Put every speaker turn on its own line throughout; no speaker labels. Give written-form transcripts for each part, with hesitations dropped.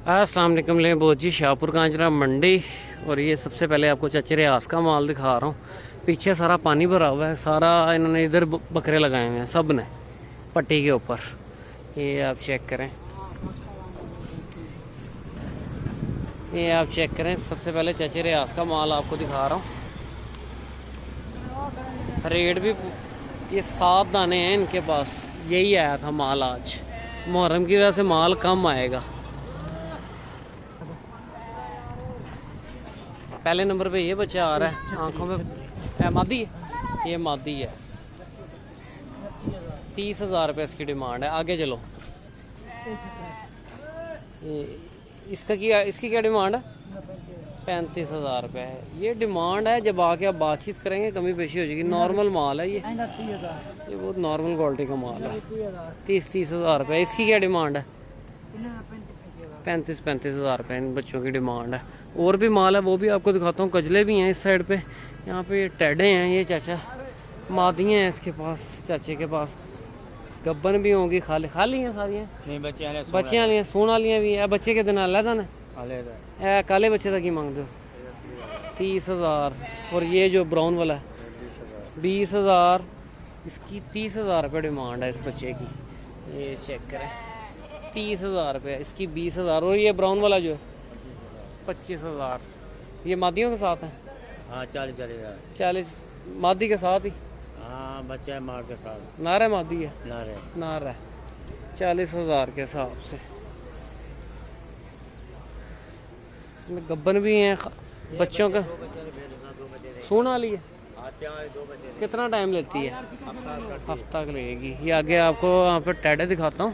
अस्सलाम वालेकुम ले बहुत जी शाहपुर कांजरा मंडी। और ये सबसे पहले आपको चचे रियाज का माल दिखा रहा हूँ। पीछे सारा पानी भरा हुआ है, सारा इन्होंने इधर बकरे लगाए हुए हैं सब ने पट्टी के ऊपर। ये आप चेक करें, ये आप चेक करें। सबसे पहले चचे रियाज का माल आपको दिखा रहा हूँ। रेट भी ये 7 दाने हैं इनके पास। यही आया था माल आज, मुहर्रम की वजह से माल कम आएगा। पहले नंबर पे ये बच्चा आ रहा है, आंखों में मादी है, ये मादी है। 30,000 रुपये इसकी डिमांड है। आगे चलो, इसकी क्या डिमांड है? 35,000 रुपये है ये डिमांड है। जब आके आप बातचीत करेंगे कमी पेशी हो जाएगी। नॉर्मल माल है ये बहुत नॉर्मल क्वालिटी का माल है। 30,000 रुपये इसकी क्या डिमांड है? 35,000 रुपये इन बच्चों की डिमांड है। और भी माल है वो भी आपको दिखाता हूँ। कजले भी हैं इस साइड पे, यहाँ पे टेडे हैं। ये चाचा मादियाँ हैं इसके पास, चाचे के पास गब्बन भी होंगी। खाली हैं सारी हैं,
नहीं
बच्चे वाली हैं, सोन वालियाँ भी है। बच्चे के दिन अलग ना काले बच्चे का की मांगते हो? 30,000। और ये जो ब्राउन वाला है 20,000। इसकी 30,000 रुपये डिमांड है इस बच्चे की। ये चेक करें, 30,000 रुपये इसकी, 20,000। और ये ब्राउन वाला जो है 25,000। ये मादियों के साथ है?
हाँ 40,000।
40 मादी के साथ ही?
हाँ बच्चा है मार के साथ।
नारा मादी है?
नारा
40,000 के हिसाब से। इसमें गब्बन भी हैं बच्चों का। सोना वाली है? कितना टाइम लेती है? हफ्ता का लगेगी। ये आगे आपको यहाँ पर टेडे दिखाता हूँ।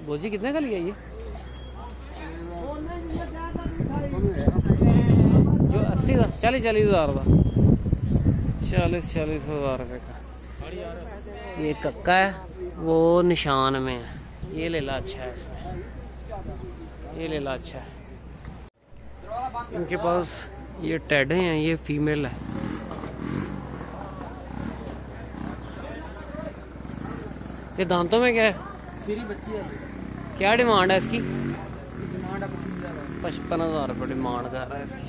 बोझी कितने का लिया ये? जो 80,000 40,000 का 40,000 रुपये का। ये कक्का है, वो निशान में है। ये ले ला, अच्छा है इसमें, ये ले ला, अच्छा है। इनके पास ये टेडे हैं, ये फीमेल है। ये दांतों में क्या है?
बच्ची है।
क्या डिमांड है इसकी? 55,000 रुपये डिमांड कर रहा है इसकी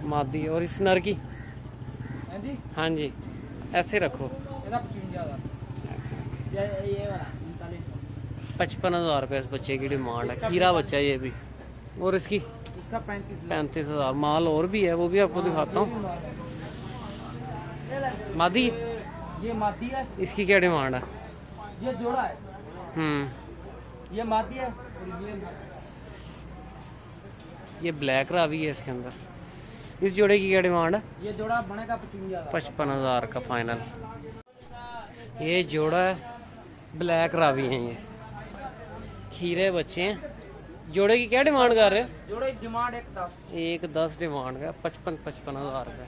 मादी। और इस नर की? हाँ जी, ऐसे रखो। 55,000 रुपये इस बच्चे की डिमांड है। खीरा बच्चा है ये भी। और इसकी 35,000। माल और भी है, वो भी आपको दिखाता हूँ। मादी,
ये मादी है।
इसकी क्या डिमांड है?
ये जोड़ा है। ये मादी है।
ये ब्लैक रावी है इसके अंदर। इस जोड़े की क्या डिमांड है?
ये जोड़ा बनेगा
55,000 का फाइनल। ये जोड़ा है, ब्लैक रावी है। ये खीरे बच्चे हैं। जोड़े की क्या डिमांड कर रहे हो?
जोड़े की डिमांड
1,10 डिमांड है। 55,000 रुपये।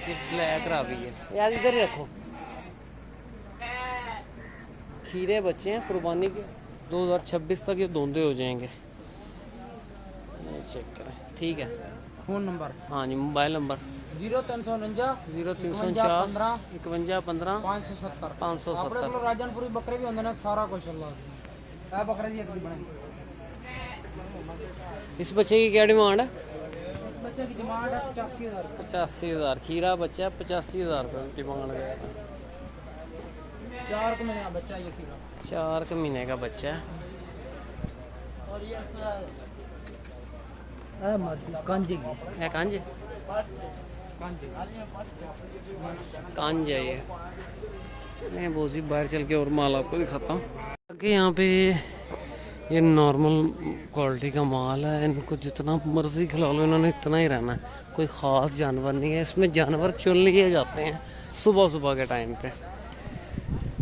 ये ब्लैक रावी है। यार इधर ही रखो। खीरे बच्चे हैं कुर्बानी के। 2026 तक ये धोंदे हो जाएंगे। ये चेक करें, ठीक है।
Phone number?
हाँ जी, मोबाइल नंबर
0349
0350 51 15
570
570।
राजनपुरी बकरे भी होंगे ना, सारा कुछ अल्लाह बकरे जी एक बने।
इस बच्चे की क्या डिमांड है?
इस बच्चे की डिमांड है 85,000।
85,000। खीरा बच्चा 85,000 रुपये डिमांड है।
4 महीने का बच्चा ये खीरा।
4 महीने का बच्चा है।
और ये कांजे की
कांज कांज है ये। मैं बहुत सी बाहर चल के और माल आपको दिखाता हूँ। आगे यहाँ पे ये नॉर्मल क्वालिटी का माल है। इनको जितना मर्जी खिला लो, इन्होंने इतना ही रहना है। कोई ख़ास जानवर नहीं है इसमें। जानवर चुन लिए जाते हैं सुबह सुबह के टाइम पे।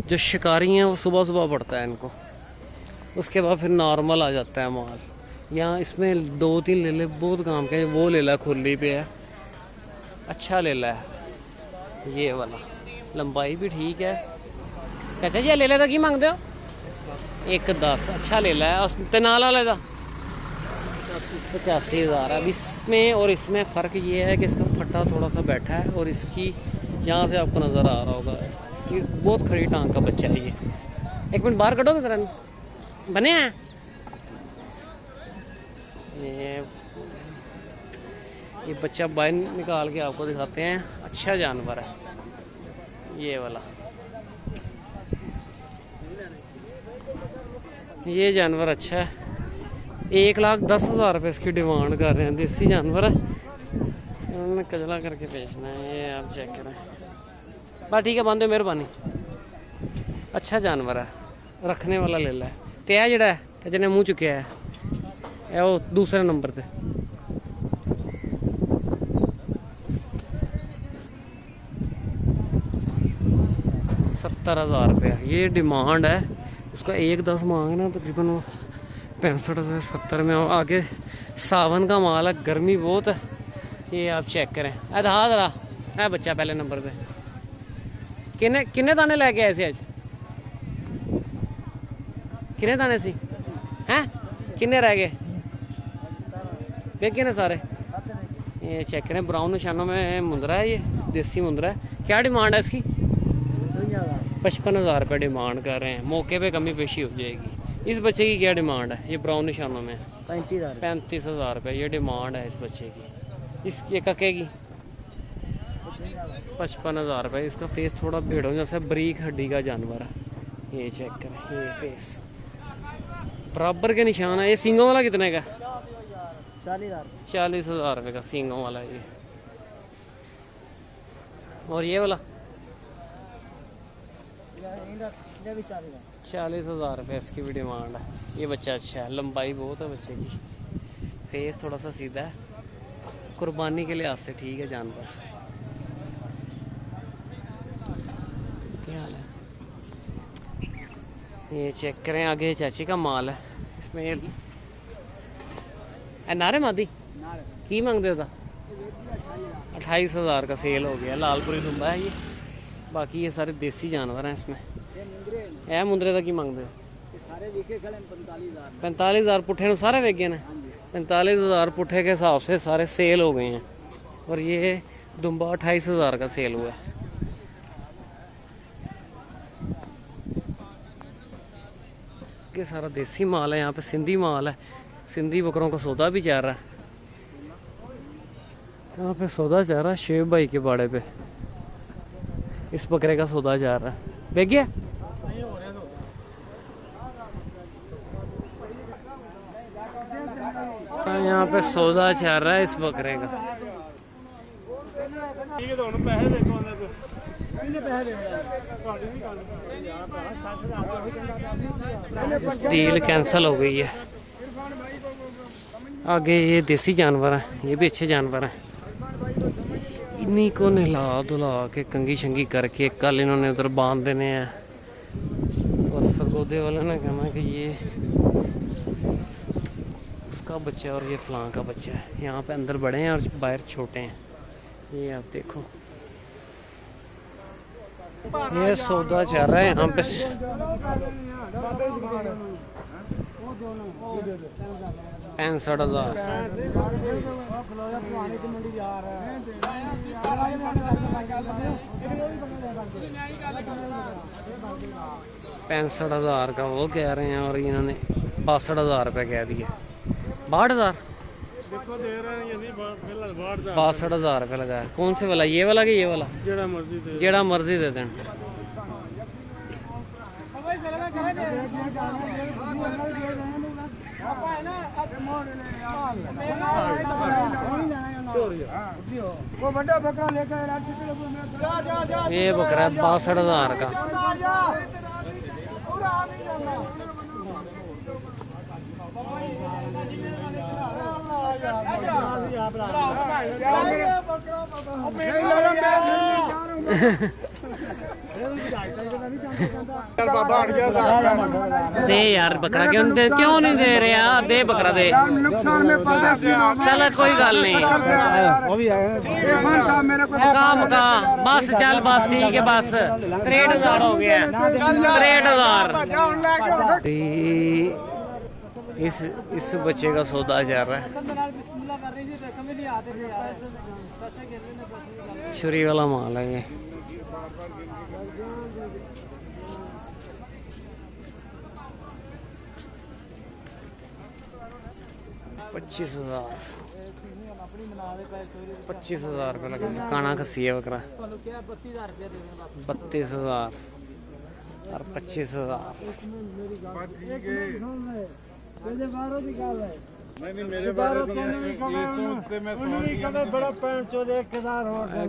जो शिकारी हैं वो सुबह सुबह पड़ता है इनको, उसके बाद फिर नॉर्मल आ जाता है माल। यहाँ इसमें 2-3 ले ले, बहुत काम के। वो ले ला, खुली पे है, अच्छा ले ला है ये वाला। लंबाई भी ठीक है। चाचा जी ले लेता की मांगते हो? 1,10 अच्छा ले ला है। तनाल वाले का 85,000। अब इसमें और इसमें फ़र्क ये है कि इसका फट्टा थोड़ा सा बैठा है और इसकी यहाँ से आपको नज़र आ रहा होगा, इसकी बहुत खड़ी टांग का बच्चा है ये। एक मिनट बाहर कटोगे सर, बने हैं ये बच्चा बाहर निकाल के आपको दिखाते हैं। अच्छा जानवर है ये वाला, ये जानवर अच्छा है। 1,10,000 रुपये इसकी डिमांड कर रहे हैं। देसी जानवर है, इन्होंने कजला करके बेचना है। ये आप चेक करें। बस ठीक है, बंद हो, मेहरबानी। अच्छा जानवर है, रखने वाला ले ला। ते है जड़ा है जिन्हें मुँह चुकया है वो दूसरे नंबर पे। ₹70,000 ये डिमांड है उसका। 1,10 मांगना, तकरीबन वो 65 से 70 में। आगे सावन का माल है, गर्मी बहुत है। ये आप चेक करें। हाँ जरा है बच्चा पहले नंबर पे। किन्ने दाने लेके आए थे आज? किन्ने दाने सी हैं? किन्ने रह गए? बेचे ने सारे। ये चेक करें, ब्राउन निशानों में मुंदरा है, ये देसी मुंदरा है। क्या डिमांड है इसकी? 55,000 रुपये डिमांड कर रहे हैं। मौके पे कमी पेशी हो जाएगी। इस बच्चे की क्या डिमांड है? ये ब्राउन निशानों में 35,000 रुपये ये डिमांड है इस बच्चे की। इसके कके की 55,000 रुपये। इसका फेस थोड़ा भेड़ों जैसा बारीक हड्डी का जानवर है। ये चेक करें, ये फेस बराबर के निशान है। ये सींगों वाला कितने का? 40,000 रुपये का सींगों वाला ये। और ये वाला 40,000 रुपये इसकी भी डिमांड है। ये बच्चा अच्छा है, लंबाई बहुत है बच्चे की। फेस थोड़ा सा सीधा है, कुर्बानी के लिहाज से ठीक है जानवर। क्या हाल है? ये चेक करें। आगे चाची का माल है, इसमें नारे मादी की मांगते हो? 28,000 का सेल हो गया। लालपुरी दुम्बा है ये। बाकी ये सारे देसी जानवर हैं इसमें। ए मुंदरे का की मांगते हो? 45,000 पुट्ठे ਨੂੰ सारे वेग गए हैं। 45,000 पुट्ठे के हिसाब से सारे सेल हो गए हैं। और ये दुम्बा 28,000 का सेल हुआ है। ये सारा देसी माल है। यहाँ पे सिंधी माल है, सिंधी बकरों का सौदा भी चल रहा है। यहाँ पे सौदा चल रहा है शेब भाई के बाड़े पे। इस बकरे का सौदा चल रहा है। बेच गया? यहाँ पे सौदा चल रहा है इस बकरे का। डील कैंसिल हो गई है। आगे ये देसी जानवर हैं, ये भी अच्छे जानवर हैं। इन्हीं को नहला धुला के कंगी शंगी करके कल इन्होंने उधर बांध देने हैं। और सरगोदे वाले ने कहना कि ये उसका बच्चा और ये फलां का बच्चा है। यहाँ पे अंदर बड़े हैं और बाहर छोटे हैं। ये आप देखो, ये सौदा चल रहा है यहाँ पे। 65,000। 65,000 का वो कह रहे हैं और इन्होंने 62,000 रुपये कह दिए। 62,000 62,000 रुपये लगाया। कौन से वाला? ये वाला कि ये वाला? जेड़ा मर्जी दे दें। ये बकरा है 62,000 का। दे यार बकरा, क्यों नहीं दे रहे यार? दे बकरा दे। चल कोई गल नहीं, काम का बस चल बस ठीक है बस। 63,000 हो गया। 63,000 इस बच्चे का सौदा जा रहा है। छुरी वाला माल है ये। 25,000 25,000 रुपये लगे। काना खस्सी है बकरा 32,000 और 25,000।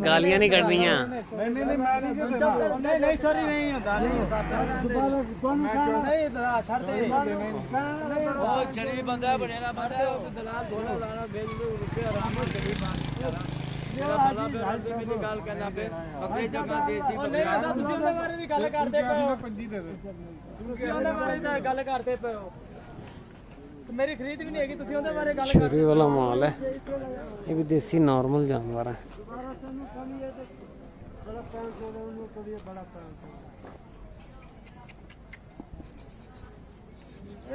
गालियां नहीं कढ़निया।
गल करते पे हो मेरी खरीद भी नहीं है तुसी ਉਹਦੇ ਬਾਰੇ ਗੱਲ
शूरी वाला माल है, ये भी देसी नॉर्मल जानवर है।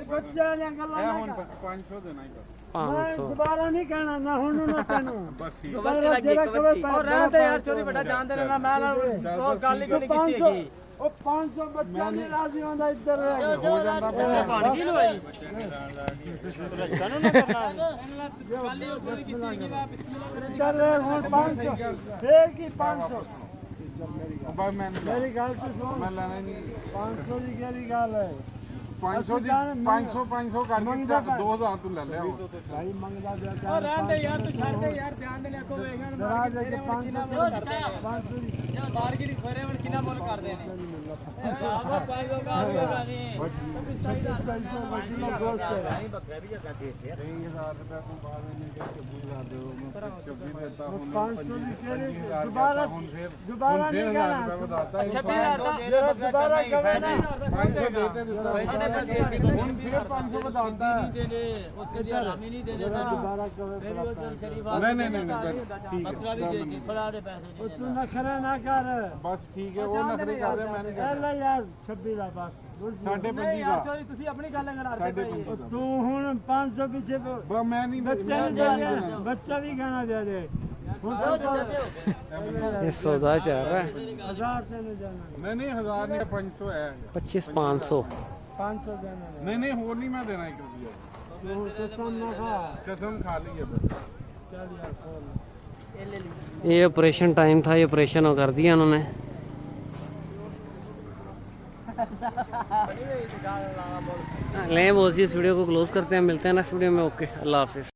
ਬੱਚਾ ਨੇ ਗੱਲਾਂ
ਹੁਣ 500 ਦੇਣਾ ਹੀ
500
ਦੁਬਾਰਾ ਨਹੀਂ ਕਹਿਣਾ ਨਾ ਹੁਣ ਨਾ ਤੈਨੂੰ
ਬਸ ਠੀਕ
ਉਹ ਰਹਿਣ ਤੇ ਯਾਰ ਚੋਰੀ ਵੱਡਾ ਜਾਣਦੇ ਨੇ ਨਾ ਮੈਂ ਉਹ ਗੱਲ ਹੀ ਨਹੀਂ ਕੀਤੀ ਹੈਗੀ। ਉਹ 500 ਬੱਚਾ ਨਹੀਂ ਰਾਜ਼ੀ ਹੁੰਦਾ ਇੱਧਰ
ਹੋ ਜਾਂਦਾ
ਬਣ ਗਈ ਲਵਾਈ ਇੱਧਰ ਹੁਣ 500 ਫੇਰ ਕੀ 500
ਬਾਈ ਮੈਂ
ਮੇਰੀ ਗੱਲ ਤੇ ਸੁਣ
ਮੈਂ ਲੈਣਾ ਨਹੀਂ
500 ਦੀ ਕਿਹੜੀ ਗੱਲ ਹੈ
500 ਦੀ 500 ਕਰਕੇ 2000 ਤੂੰ ਲੈ ਲਿਆ
ਭਾਈ ਮੰਗਦਾ ਪਿਆ ਉਹ ਰਹਿਣ ਦੇ ਯਾਰ ਤੂੰ ਛੱਡ ਦੇ ਯਾਰ ਧਿਆਨ ਦੇ ਲੈ ਕੋ ਵੇਖਣ ਮਾਰ ਕੇ 500 ਦੀ ਮਾਰਕੀਟ ਫੇਰੇ ਵਣ ਕਿੰਨਾ ਮੁੱਲ ਕਰਦੇ ਨੇ ਆਵਾ ਪਾਇਓ ਕਾ ਹੋਗਾ ਨਹੀਂ ਚਾਹੀਦਾ 500 ਗੋਸ਼ਤ ਹੈ ਬੱਕਰਾ ਵੀ ਜਗਾ ਦੇ
3000 ਰੁਪਏ ਤੋਂ ਬਾਅਦ ਨਹੀਂ ਕਿ 24000 ਦਿਓ ਮੈਂ 26 ਦਿੱਤਾ ਹੁਣ
500 ਦੀ ਕਿਹੜੀ
24000
ਦੁਬਾਰਾ
ਹੁਣ ਫਿਰ
ਦੁਬਾਰਾ ਨਹੀਂ ਕਹਿਣਾ
ਰੁਪਏ ਵਧਾਤਾ
26000 ਦਾ ਜਿਹੜਾ ਦੁਬਾਰਾ ਕਹੇ ਨਾ
500 ਦੇ ਤੇ ਦਿੱਤਾ ਹੁਣ ਫਿਰ 500 ਵਧਾਉਂਦਾ
ਉੱਥੇ ਦੀ ਹਰਾਮੀ ਨਹੀਂ ਦੇ ਦੇਣਾ ਦੁਬਾਰਾ ਕਹੇ
ਨਹੀਂ ਬੱਕਰਾ ਵੀ ਦੇ ਦੇ
ਫੜਾ ਦੇ ਪੈਸੇ ਤੂੰ ਨਖਰਾ ਨਾ ਕਰ
ਬਸ ਠੀਕ ਹੈ ਉਹ ਨਖਰੇ ਕਰ ਰਿਹਾ ਮੈਂ ਨਹੀਂ
ਲੈ ਲੈ ਯਾਰ 26 ਦਾ ਬਸ
ਸਾਡੇ 25 ਦਾ
ਤੁਸੀਂ ਆਪਣੀ ਗੱਲ ਕਰਾ
ਸਾਡੇ 25 ਦਾ
ਤੂੰ ਹੁਣ 500 ਪਿੱਛੇ
ਬਸ ਮੈਂ ਨਹੀਂ
ਬੱਚਾ ਵੀ ਦੇ ਦੇ ਬੱਚਾ ਵੀ ਖਾਣਾ ਦੇ ਦੇ ਹੁਣ
ये सौदा चल रहा है।
1000 ਤੈਨੂੰ ਜਾਣਾ
नहीं 1000 नहीं 500 है
25-500
500 ਦੇਣਾ
नहीं और नहीं मैं देना 1 रुपया
ਤੂੰ ਕਸਮ ਨਾ ਖਾ
कसम खा ली है बस
ਚੱਲ ਯਾਰ ਖੋਲ
ये ऑपरेशन टाइम था, ये ऑपरेशन कर दिया उन्होंने। लें बोस जी, इस वीडियो को क्लोज करते हैं, मिलते हैं नेक्स्ट वीडियो में। ओके, अल्लाह हाफिज़।